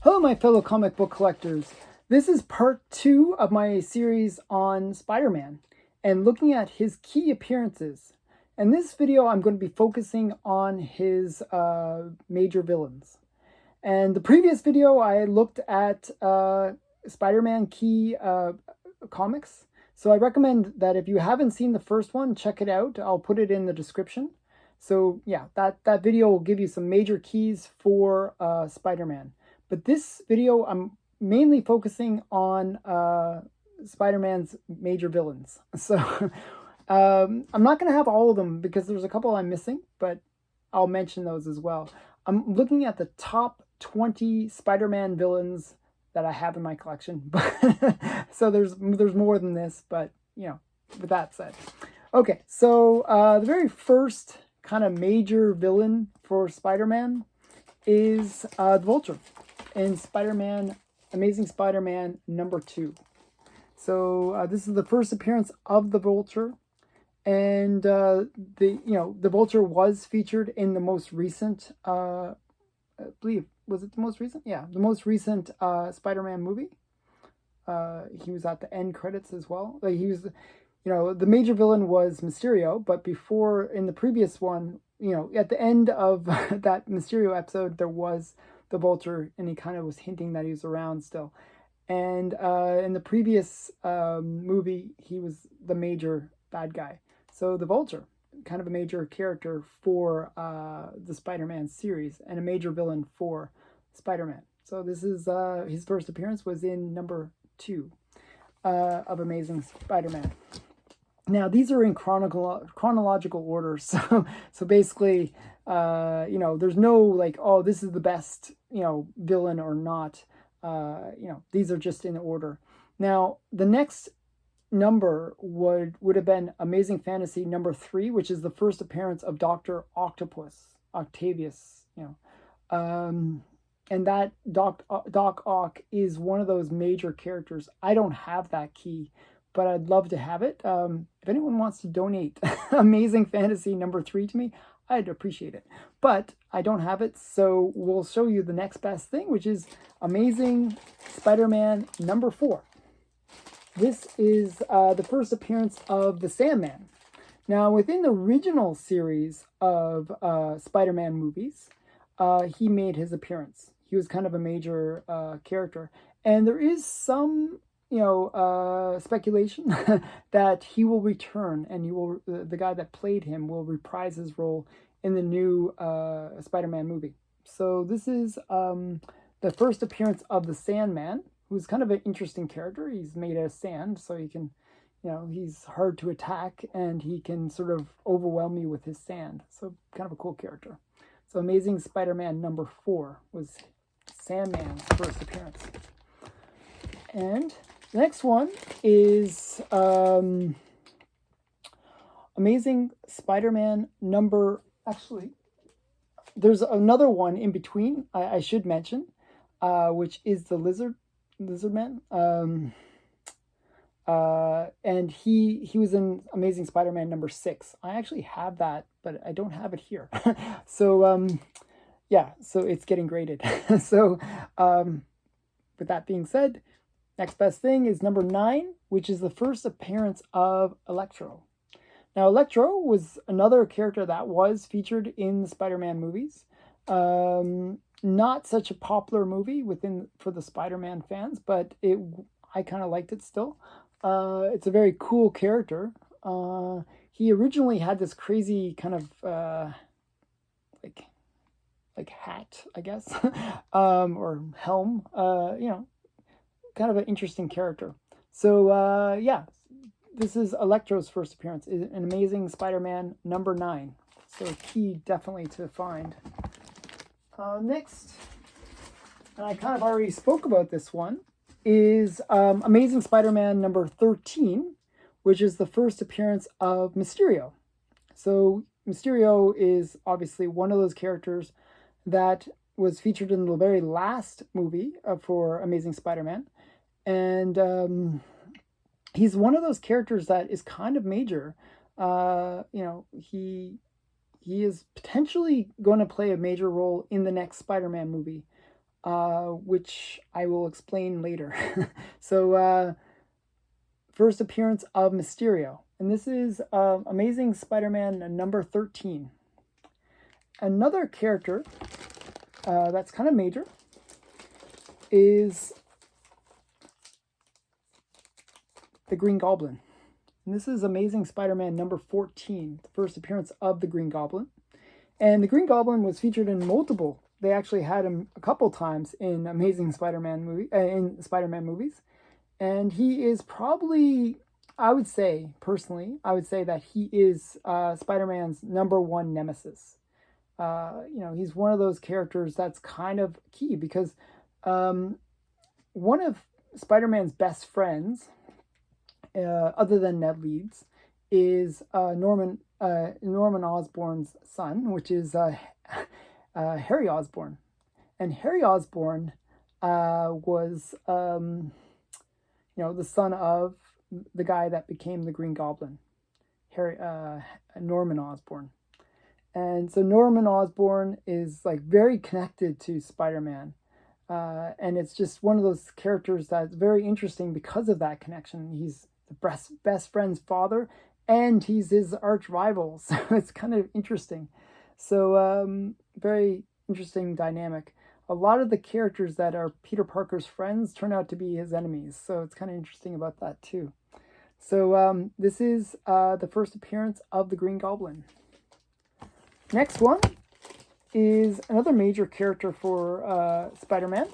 Hello, my fellow comic book collectors. This is part 2 of my series on Spider-Man and looking at his key appearances. In this video, I'm going to be focusing on his major villains. And the previous video, I looked at Spider-Man key comics. So I recommend that if you haven't seen the first one, check it out. I'll put it in the description. So yeah, that video will give you some major keys for Spider-Man. But this video, I'm mainly focusing on Spider-Man's major villains. So I'm not going to have all of them because there's a couple I'm missing, but I'll mention those as well. I'm looking at the top 20 Spider-Man villains that I have in my collection. So there's more than this, but you know, with that said. Okay, so the very first kind of major villain for Spider-Man is the Vulture in Spider-Man, Amazing Spider-Man number 2. So this is the first appearance of the Vulture, and the Vulture was featured in the most recent, I believe, was it the most recent? Yeah, the most recent Spider-Man movie. He was at the end credits as well. Like he was, the major villain was Mysterio, but before, in the previous one, at the end of that Mysterio episode, there was the Vulture, and he kind of was hinting that he was around still. And in the previous movie, he was the major bad guy. So the Vulture, kind of a major character for the Spider-Man series, and a major villain for Spider-Man. So this is his first appearance was in number 2 of Amazing Spider-Man. Now these are in chronological order, so basically, there's no like, oh, this is the best villain or not. These are just in order. Now the next number would have been Amazing Fantasy number 3, which is the first appearance of Dr. Octavius. And that Doc Ock is one of those major characters. I don't have that key, but I'd love to have it. If anyone wants to donate Amazing Fantasy number 3 to me, I'd appreciate it. But I don't have it, so we'll show you the next best thing, which is Amazing Spider-Man number 4. This is the first appearance of the Sandman. Now, within the original series of Spider-Man movies, he made his appearance. He was kind of a major character. And there is some speculation that he will return, and the guy that played him will reprise his role in the new Spider-Man movie. So this is the first appearance of the Sandman, who's kind of an interesting character. He's made of sand, so he can, he's hard to attack, and he can sort of overwhelm you with his sand. So kind of a cool character. So Amazing Spider-Man number 4 was Sandman's first appearance. And the next one is Amazing Spider-Man number... Actually, there's another one in between I should mention, which is the Lizard Man. And he was in Amazing Spider-Man number 6. I actually have that, but I don't have it here. So, yeah, so it's getting graded. So, with that being said, next best thing is number 9, which is the first appearance of Electro. Now, Electro was another character that was featured in the Spider-Man movies. Not such a popular movie for the Spider-Man fans, but I kind of liked it still. It's a very cool character. He originally had this crazy kind of like hat, I guess, or helm. Kind of an interesting character. So yeah, this is Electro's first appearance in Amazing Spider-Man number 9. So key definitely to find. Next, and I kind of already spoke about this one, is Amazing Spider-Man number 13, which is the first appearance of Mysterio. So Mysterio is obviously one of those characters that was featured in the very last movie for Amazing Spider-Man. And he's one of those characters that is kind of major. He is potentially going to play a major role in the next Spider-Man movie. which I will explain later. So, first appearance of Mysterio. And this is Amazing Spider-Man number 13. Another character that's kind of major is the Green Goblin. And this is Amazing Spider-Man number 14, the first appearance of the Green Goblin. And the Green Goblin was featured in multiple. They actually had him a couple times in Amazing Spider-Man movies. And he is probably, I would say, personally, that he is Spider-Man's number one nemesis. He's one of those characters that's kind of key because one of Spider-Man's best friends, other than Ned Leeds, is Norman Osborn's son, which is Harry Osborn. And Harry Osborn was the son of the guy that became the Green Goblin, Norman Osborn. And so Norman Osborn is like very connected to Spider-Man. And it's just one of those characters that's very interesting because of that connection. He's the best friend's father, and he's his arch rival. So it's kind of interesting. So very interesting dynamic. A lot of the characters that are Peter Parker's friends turn out to be his enemies. So it's kind of interesting about that too. So this is the first appearance of the Green Goblin. Next one is another major character for Spider-Man.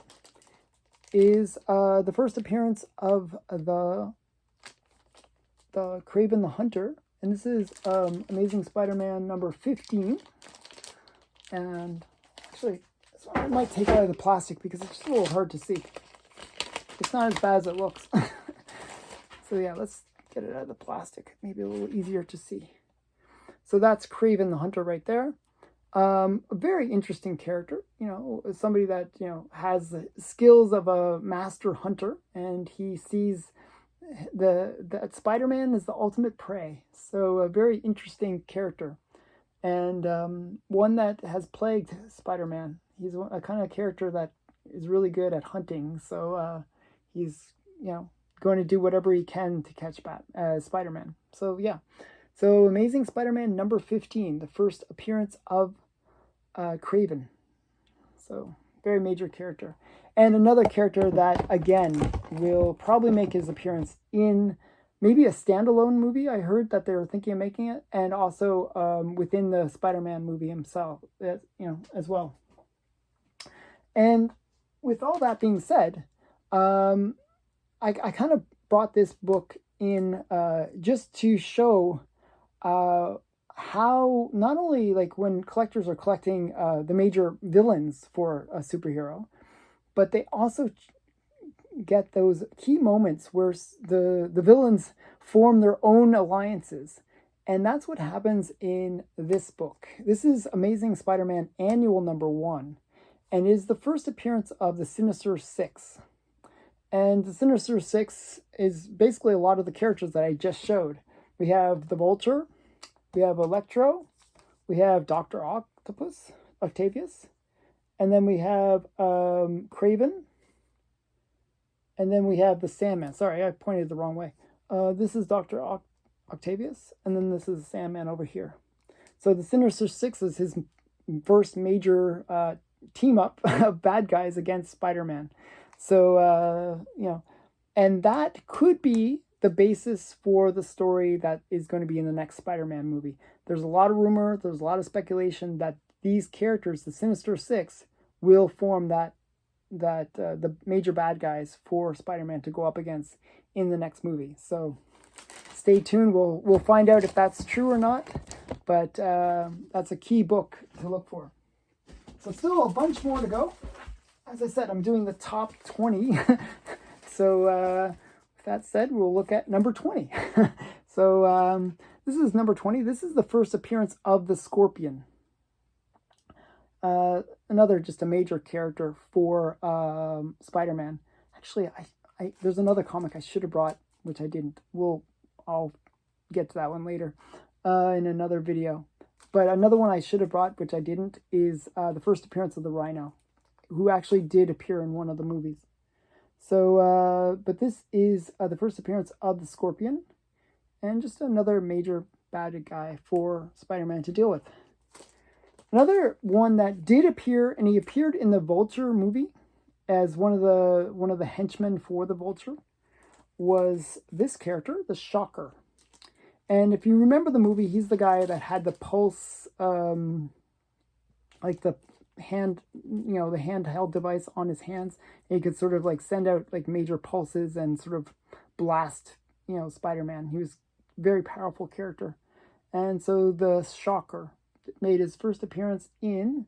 Is the first appearance of the Kraven the Hunter. And this is Amazing Spider-Man number 15. And actually, this one I might take out of the plastic because it's just a little hard to see. It's not as bad as it looks. So yeah, let's get it out of the plastic. Maybe a little easier to see. So that's Kraven the Hunter right there. A very interesting character, somebody that, has the skills of a master hunter, and he sees that Spider-Man is the ultimate prey. So a very interesting character, and one that has plagued Spider-Man. He's a kind of character that is really good at hunting. So he's, going to do whatever he can to catch Spider-Man. So yeah. So Amazing Spider-Man number 15, the first appearance of Kraven. So very major character. And another character that, again, will probably make his appearance in maybe a standalone movie. I heard that they were thinking of making it. And also within the Spider-Man movie himself, as well. And with all that being said, I kind of brought this book in just to show how not only like when collectors are collecting the major villains for a superhero, but they also get those key moments where the villains form their own alliances. And that's what happens in this book. This is Amazing Spider-Man Annual number 1, and is the first appearance of the Sinister Six. And the Sinister Six is basically a lot of the characters that I just showed. We have the Vulture, we have Electro, we have Dr. Octavius, and then we have Kraven, and then we have the Sandman. Sorry, I pointed the wrong way. This is Dr. Octavius, and then this is Sandman over here. So the Sinister Six is his first major team up of bad guys against Spider-Man. So, and that could be the basis for the story that is going to be in the next Spider-Man movie. There's a lot of rumor, there's a lot of speculation that these characters, the Sinister Six, will form the major bad guys for Spider-Man to go up against in the next movie. So stay tuned. We'll find out if that's true or not. But that's a key book to look for. So still a bunch more to go. As I said, I'm doing the top 20. So with that said, we'll look at number 20. So this is number 20. This is the first appearance of the Scorpion. Another just a major character for Spider-Man. Actually, I there's another comic I should have brought, which I didn't. I'll get to that one later in another video. But another one I should have brought, which I didn't, is the first appearance of the Rhino who actually did appear in one of the movies. So, but this is the first appearance of the Scorpion, and just another major bad guy for Spider-Man to deal with. Another one that did appear, and he appeared in the Vulture movie as one of the henchmen for the Vulture, was this character, the Shocker. And if you remember the movie, he's the guy that had the pulse, like the hand, the handheld device on his hands. And he could sort of like send out like major pulses and sort of blast, Spider-Man. He was a very powerful character. And so the Shocker made his first appearance in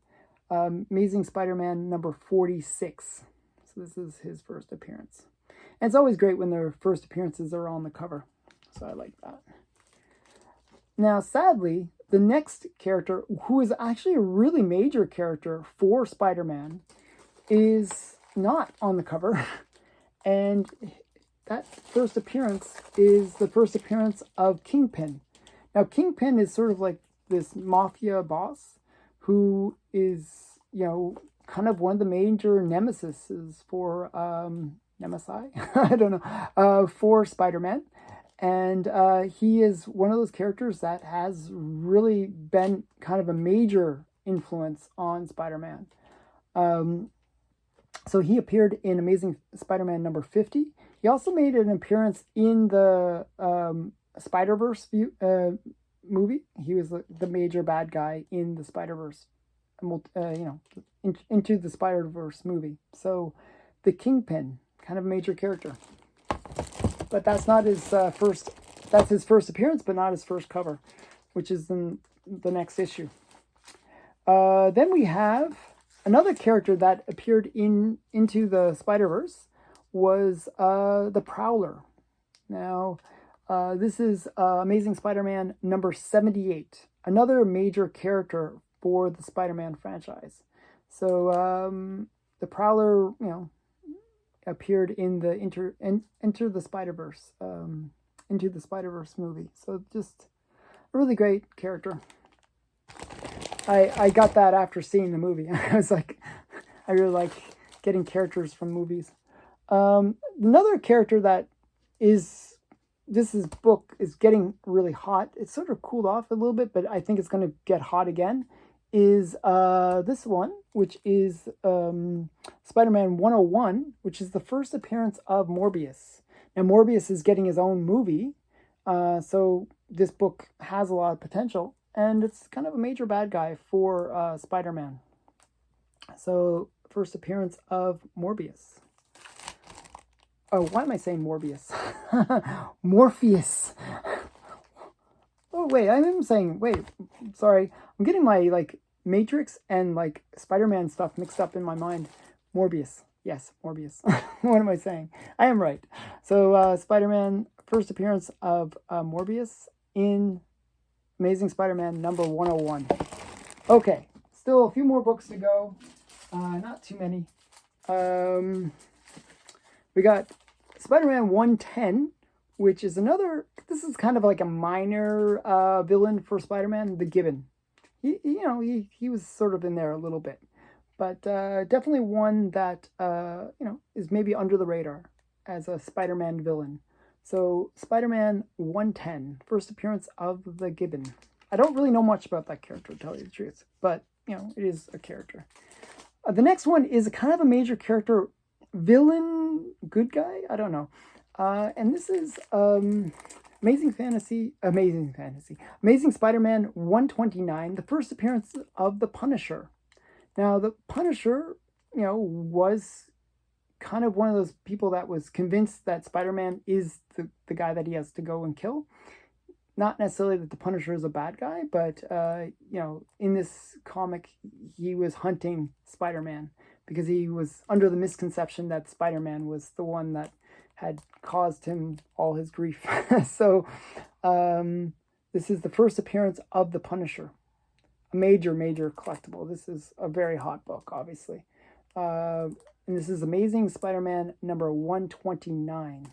Amazing Spider-Man number 46. So this is his first appearance. And it's always great when their first appearances are on the cover. So I like that. Now, sadly, the next character, who is actually a really major character for Spider-Man, is not on the cover. And that first appearance is the first appearance of Kingpin. Now, Kingpin is sort of like this mafia boss who is, kind of one of the major nemesises for, I don't know, for Spider-Man. And he is one of those characters that has really been kind of a major influence on Spider-Man. So he appeared in Amazing Spider-Man number 50. He also made an appearance in the Spider-Verse movie. He was the major bad guy in the Spider-Verse, into the Spider-Verse movie. So the Kingpin, kind of a major character. But that's not his first. That's his first appearance, but not his first cover, which is in the next issue. Then we have another character that appeared into the Spider-Verse was the Prowler. Now, this is Amazing Spider-Man number 78, another major character for the Spider-Man franchise. So the Prowler, appeared in the Enter the Spider-Verse, Into the Spider-Verse movie. So just a really great character. I got that after seeing the movie. I was like, I really like getting characters from movies. Another character that this book is getting really hot. It's sort of cooled off a little bit, but I think it's going to get hot again. Is this one, which is Spider-Man 101, which is the first appearance of Morbius. Now, Morbius is getting his own movie, so this book has a lot of potential, and it's kind of a major bad guy for Spider-Man. So, first appearance of Morbius. Oh, why am I saying Morbius? Morpheus. Oh, wait, sorry. I'm getting my, Matrix and, Spider-Man stuff mixed up in my mind. Morbius. Yes, Morbius. What am I saying? I am right. So, Spider-Man, first appearance of Morbius in Amazing Spider-Man number 101. Okay, still a few more books to go. Not too many. We got Spider-Man 110, which is this is kind of like a minor villain for Spider-Man, the Gibbon. He was sort of in there a little bit, but definitely one that, is maybe under the radar as a Spider-Man villain. So Spider-Man 110, first appearance of the Gibbon. I don't really know much about that character, to tell you the truth, but, it is a character. The next one is kind of a major character, villain, good guy, I don't know. And this is Amazing Spider-Man 129, the first appearance of the Punisher. Now, the Punisher, was kind of one of those people that was convinced that Spider-Man is the guy that he has to go and kill. Not necessarily that the Punisher is a bad guy, but, in this comic, he was hunting Spider-Man because he was under the misconception that Spider-Man was the one that had caused him all his grief. So this is the first appearance of the Punisher. A major, major collectible. This is a very hot book, obviously. And this is Amazing Spider-Man number 129.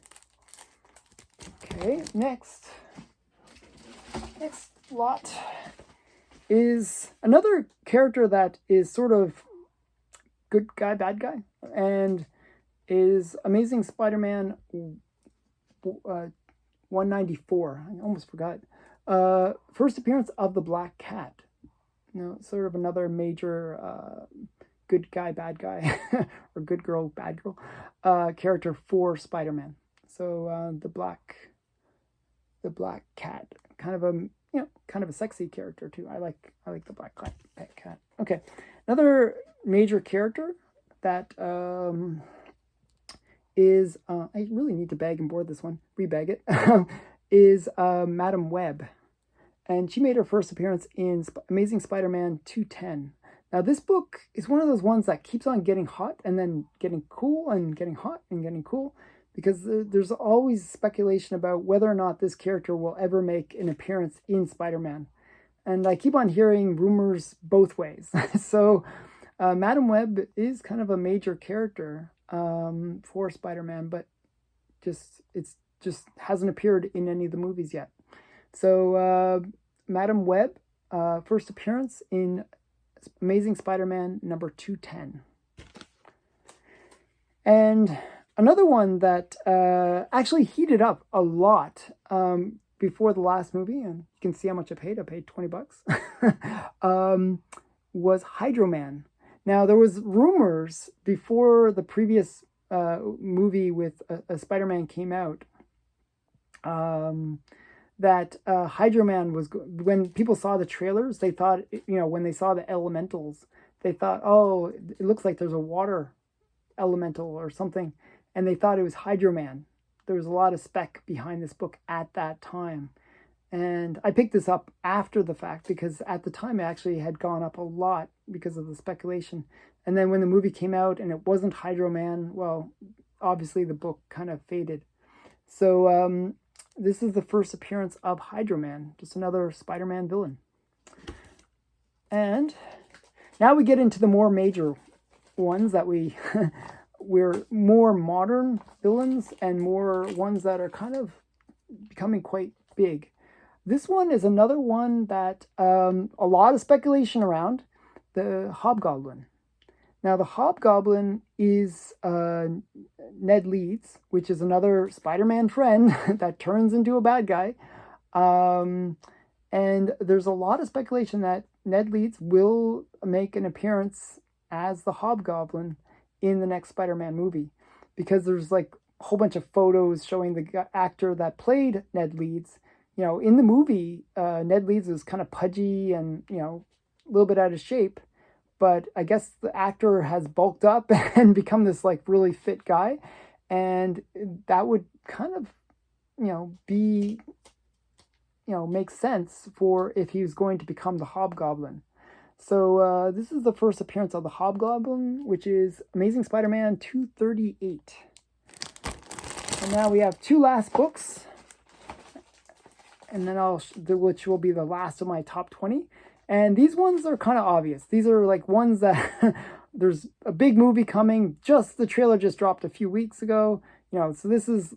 Okay, next lot is another character that is sort of good guy, bad guy, and is Amazing Spider-Man 194. I almost forgot. First appearance of the Black Cat. Sort of another major good guy, bad guy, or good girl, bad girl character for Spider-Man. So the Black Cat, kind of a sexy character too. I like the Black Cat. Okay, another major character that is I really need to bag and board this one, rebag it, is Madam Web. And she made her first appearance in Amazing Spider-Man 210. Now, this book is one of those ones that keeps on getting hot and then getting cool and getting hot and getting cool, because there's always speculation about whether or not this character will ever make an appearance in Spider-Man. And I keep on hearing rumors both ways. So Madam Web is kind of a major character for Spider-Man, but it just hasn't appeared in any of the movies yet. So Madam Web, first appearance in Amazing Spider-Man number 210. And another one that actually heated up a lot before the last movie, and you can see how much I paid. I paid $20. Was Hydro Man. Now, there was rumors before the previous movie with Spider-Man came out that Hydro Man was, when people saw the trailers, they thought, when they saw the elementals, they thought, oh, it looks like there's a water elemental or something, and they thought it was Hydro Man. There was a lot of spec behind this book at that time. And I picked this up after the fact, because at the time it actually had gone up a lot because of the speculation. And then when the movie came out and it wasn't Hydro Man, well, obviously the book kind of faded. So this is the first appearance of Hydro Man, just another Spider-Man villain. And now we get into the more major ones that we're more modern villains and more ones that are kind of becoming quite big. This one is another one that a lot of speculation around, the Hobgoblin. Now, the Hobgoblin is Ned Leeds, which is another Spider-Man friend that turns into a bad guy. And there's a lot of speculation that Ned Leeds will make an appearance as the Hobgoblin in the next Spider-Man movie, because there's like a whole bunch of photos showing the actor that played Ned Leeds. In the movie, Ned Leeds is kind of pudgy and, a little bit out of shape. But I guess the actor has bulked up and become this like really fit guy. And that would kind of, be, make sense for if he was going to become the Hobgoblin. So this is the first appearance of the Hobgoblin, which is Amazing Spider-Man 238. And now we have two last books. And then which will be the last of my top 20. And these ones are kind of obvious. These are like ones that there's a big movie coming. Just the trailer just dropped a few weeks ago. So this is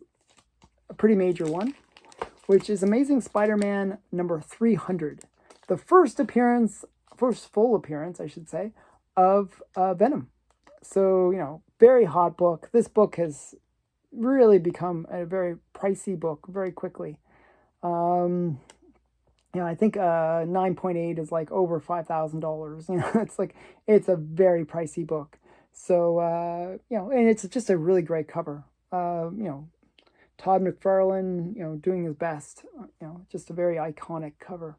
a pretty major one, which is Amazing Spider-Man number 300. The first full appearance, I should say, of Venom. So, very hot book. This book has really become a very pricey book very quickly. I think 9.8 is like over $5,000. It's a very pricey book. So, and it's just a really great cover. Todd McFarlane, doing his best. Just a very iconic cover.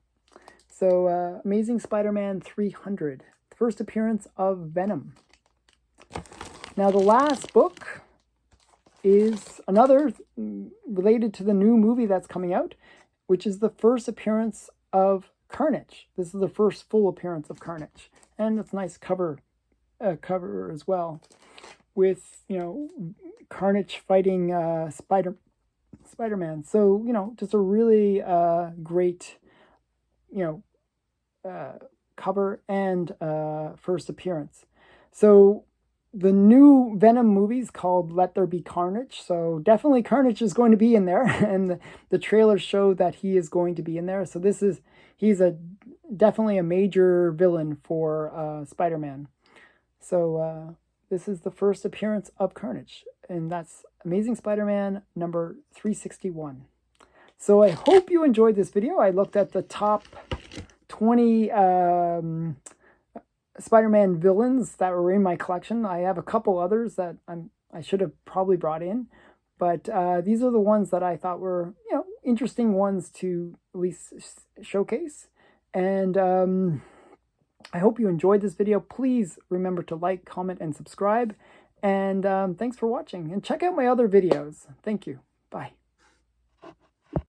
So, Amazing Spider-Man 300, first appearance of Venom. Now, the last book is another related to the new movie that's coming out, which is the first appearance of Carnage. This is the first full appearance of Carnage. And it's a nice cover as well, with, Carnage fighting Spider-Man. So, just a really great, cover and first appearance. So the new Venom movie is called Let There Be Carnage. So definitely Carnage is going to be in there. And the trailers show that he is going to be in there. So he's definitely a major villain for Spider-Man. So this is the first appearance of Carnage, and that's Amazing Spider-Man number 361. So I hope you enjoyed this video. I looked at the top 20 Spider-Man villains that were in my collection. I have a couple others that I should have probably brought in, but these are the ones that I thought were, interesting ones to at least showcase. And I hope you enjoyed this video. Please remember to like, comment, and subscribe. And thanks for watching. And check out my other videos. Thank you. Bye.